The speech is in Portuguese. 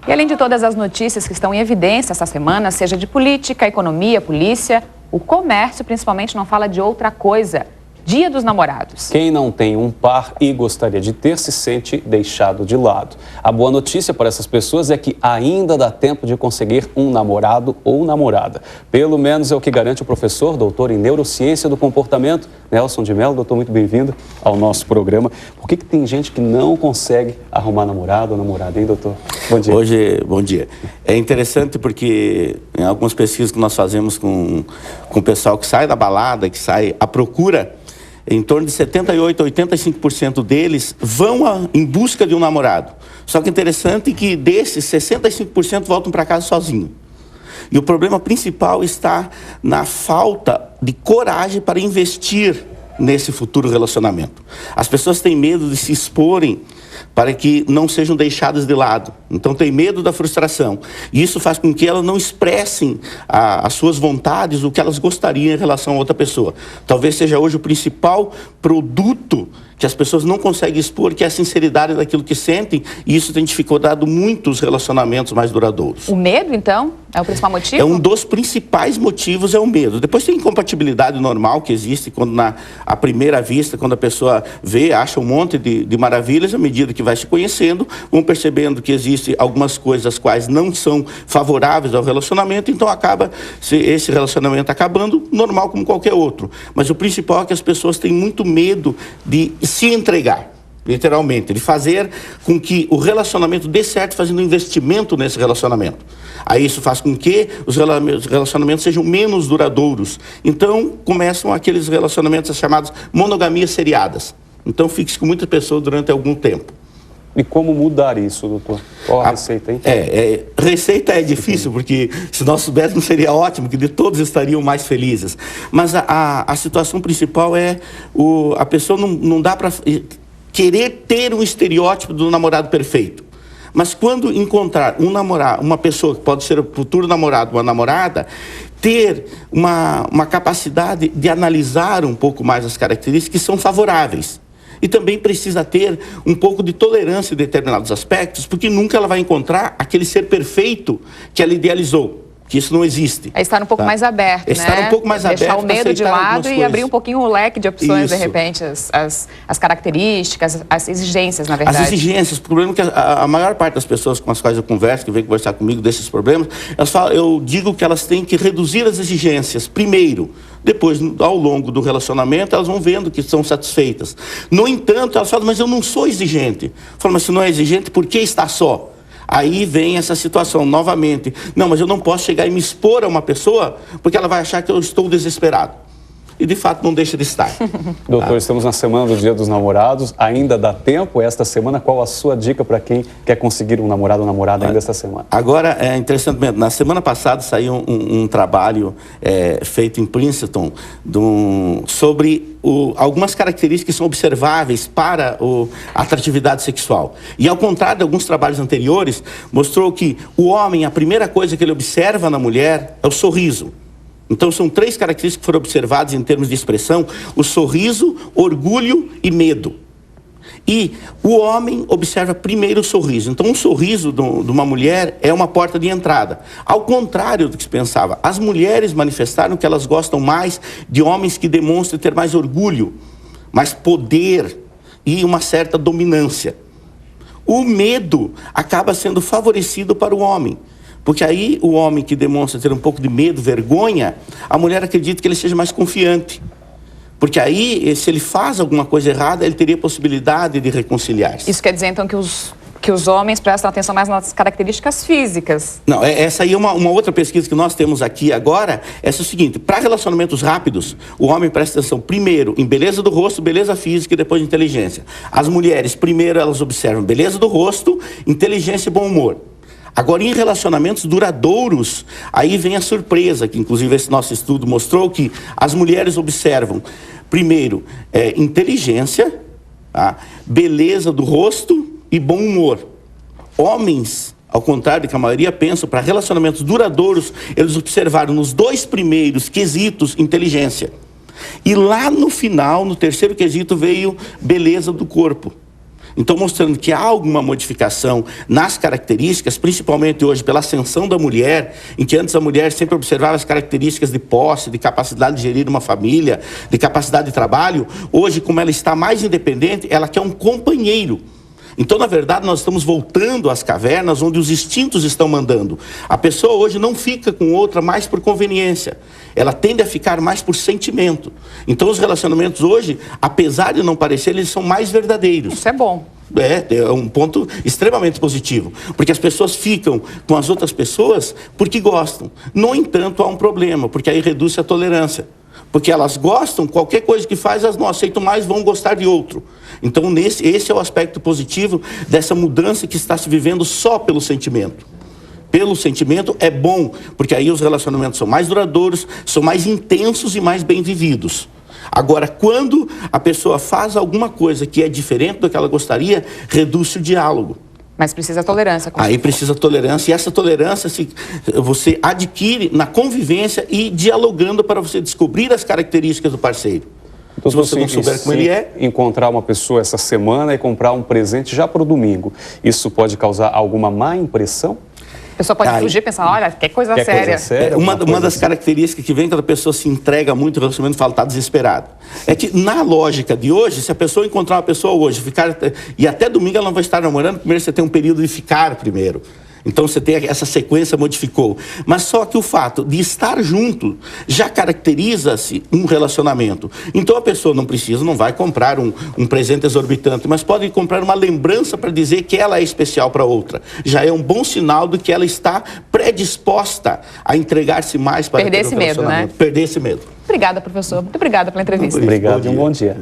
E além de todas as notícias que estão em evidência essa semana, seja de política, economia, polícia, o comércio principalmente não fala de outra coisa: Dia dos Namorados. Quem não tem um par e gostaria de ter se sente deixado de lado. A boa notícia para essas pessoas é que ainda dá tempo de conseguir um namorado ou namorada. Pelo menos é o que garante o professor, doutor em neurociência do comportamento, Nelson de Mello. Doutor, muito bem-vindo ao nosso programa. Por que tem gente que não consegue arrumar namorado ou namorada, hein, doutor? Bom dia. Bom dia. É interessante porque em algumas pesquisas que nós fazemos com o pessoal que sai da balada, que sai à procura, em torno de 78% a 85% deles vão em busca de um namorado. Só que é interessante que desses, 65% voltam para casa sozinhos. E o problema principal está na falta de coragem para investir nesse futuro relacionamento. As pessoas têm medo de se exporem para que não sejam deixadas de lado. Então tem medo da frustração. E isso faz com que elas não expressem as suas vontades, o que elas gostariam em relação a outra pessoa. Talvez seja hoje o principal produto que as pessoas não conseguem expor, que é a sinceridade daquilo que sentem, e isso tem dificultado muito os relacionamentos mais duradouros. O medo, então, é o principal motivo? É um dos principais motivos, é o medo. Depois tem incompatibilidade normal que existe, quando à primeira vista, quando a pessoa vê, acha um monte de maravilhas, à medida que vai se conhecendo, vão percebendo que existem algumas coisas as quais não são favoráveis ao relacionamento, então acaba esse relacionamento acabando, normal como qualquer outro. Mas o principal é que as pessoas têm muito medo de se entregar, literalmente, de fazer com que o relacionamento dê certo, fazendo um investimento nesse relacionamento. Aí isso faz com que os relacionamentos sejam menos duradouros. Então começam aqueles relacionamentos chamados monogamias seriadas. Então fique com muitas pessoas durante algum tempo. E como mudar isso, doutor? Qual a receita, hein? Receita é difícil, porque se nós soubéssemos seria ótimo, que de todos estariam mais felizes. Mas a situação principal é a pessoa não dá para querer ter um estereótipo do namorado perfeito. Mas quando encontrar uma pessoa que pode ser o futuro namorado ou uma namorada, ter uma capacidade de analisar um pouco mais as características que são favoráveis. E também precisa ter um pouco de tolerância em determinados aspectos, porque nunca ela vai encontrar aquele ser perfeito que ela idealizou, que isso não existe. É estar um pouco mais aberto, né? Estar um pouco mais aberto. Deixar o medo de lado e abrir um pouquinho o leque de opções, isso. De repente, as características, as exigências, na verdade. As exigências, o problema é que a maior parte das pessoas com as quais eu converso, que vem conversar comigo desses problemas, elas falam, eu digo que elas têm que reduzir as exigências primeiro. Depois, ao longo do relacionamento, elas vão vendo que são satisfeitas. No entanto, elas falam, mas eu não sou exigente. Eu falo, mas se não é exigente, por que está só? Aí vem essa situação, novamente. Não, mas eu não posso chegar e me expor a uma pessoa, porque ela vai achar que eu estou desesperado. E, de fato, não deixa de estar. Doutor, estamos na semana do Dia dos Namorados. Ainda dá tempo esta semana? Qual a sua dica para quem quer conseguir um namorado ou namorada ainda esta semana? Agora, é interessante, na semana passada saiu um trabalho feito em Princeton sobre algumas características que são observáveis para a atratividade sexual. E, ao contrário de alguns trabalhos anteriores, mostrou que o homem, a primeira coisa que ele observa na mulher é o sorriso. Então, são 3 características que foram observadas em termos de expressão: o sorriso, orgulho e medo. E o homem observa primeiro o sorriso. Então, um sorriso de uma mulher é uma porta de entrada. Ao contrário do que se pensava, as mulheres manifestaram que elas gostam mais de homens que demonstram ter mais orgulho, mais poder e uma certa dominância. O medo acaba sendo favorecido para o homem. Porque aí o homem que demonstra ter um pouco de medo, vergonha, a mulher acredita que ele seja mais confiante. Porque aí, se ele faz alguma coisa errada, ele teria possibilidade de reconciliar-se. Isso quer dizer, então, que os homens prestam atenção mais nas características físicas? Não, essa aí é uma outra pesquisa que nós temos aqui agora. Essa é o seguinte: para relacionamentos rápidos, o homem presta atenção primeiro em beleza do rosto, beleza física e depois inteligência. As mulheres, primeiro elas observam beleza do rosto, inteligência e bom humor. Agora, em relacionamentos duradouros, aí vem a surpresa, que inclusive esse nosso estudo mostrou que as mulheres observam, primeiro, inteligência, beleza do rosto e bom humor. Homens, ao contrário do que a maioria pensa, para relacionamentos duradouros, eles observaram nos 2 primeiros quesitos inteligência. E lá no final, no terceiro quesito, veio beleza do corpo. Então, mostrando que há alguma modificação nas características, principalmente hoje pela ascensão da mulher, em que antes a mulher sempre observava as características de posse, de capacidade de gerir uma família, de capacidade de trabalho. Hoje, como ela está mais independente, ela quer um companheiro. Então, na verdade, nós estamos voltando às cavernas onde os instintos estão mandando. A pessoa hoje não fica com outra mais por conveniência. Ela tende a ficar mais por sentimento. Então, os relacionamentos hoje, apesar de não parecer, eles são mais verdadeiros. Isso é bom. É um ponto extremamente positivo, porque as pessoas ficam com as outras pessoas porque gostam. No entanto, há um problema, porque aí reduz a tolerância. Porque elas gostam, qualquer coisa que faz, elas não aceitam mais, vão gostar de outro. Então, esse é o aspecto positivo dessa mudança que está se vivendo só pelo sentimento. Pelo sentimento é bom, porque aí os relacionamentos são mais duradouros, são mais intensos e mais bem vividos. Agora, quando a pessoa faz alguma coisa que é diferente do que ela gostaria, reduz o diálogo. Mas precisa tolerância. Aí precisa tolerância, e essa tolerância você adquire na convivência e dialogando para você descobrir as características do parceiro. Então, se você não souber como ele é... encontrar uma pessoa essa semana e comprar um presente já para o domingo, isso pode causar alguma má impressão? A pessoa pode fugir e pensar, olha, que coisa séria. Uma das características que vem quando a pessoa se entrega muito no relacionamento e fala, está desesperado. É que na lógica de hoje, se a pessoa encontrar uma pessoa hoje, e até domingo ela não vai estar namorando, primeiro você tem um período de ficar primeiro. Então você tem essa sequência, modificou. Mas só que o fato de estar junto já caracteriza-se um relacionamento. Então a pessoa não vai comprar um presente exorbitante, mas pode comprar uma lembrança para dizer que ela é especial para outra. Já é um bom sinal de que ela está predisposta a entregar-se mais para perder esse medo, né? Perder esse medo. Obrigada, professor. Muito obrigada pela entrevista. Obrigado e um bom dia.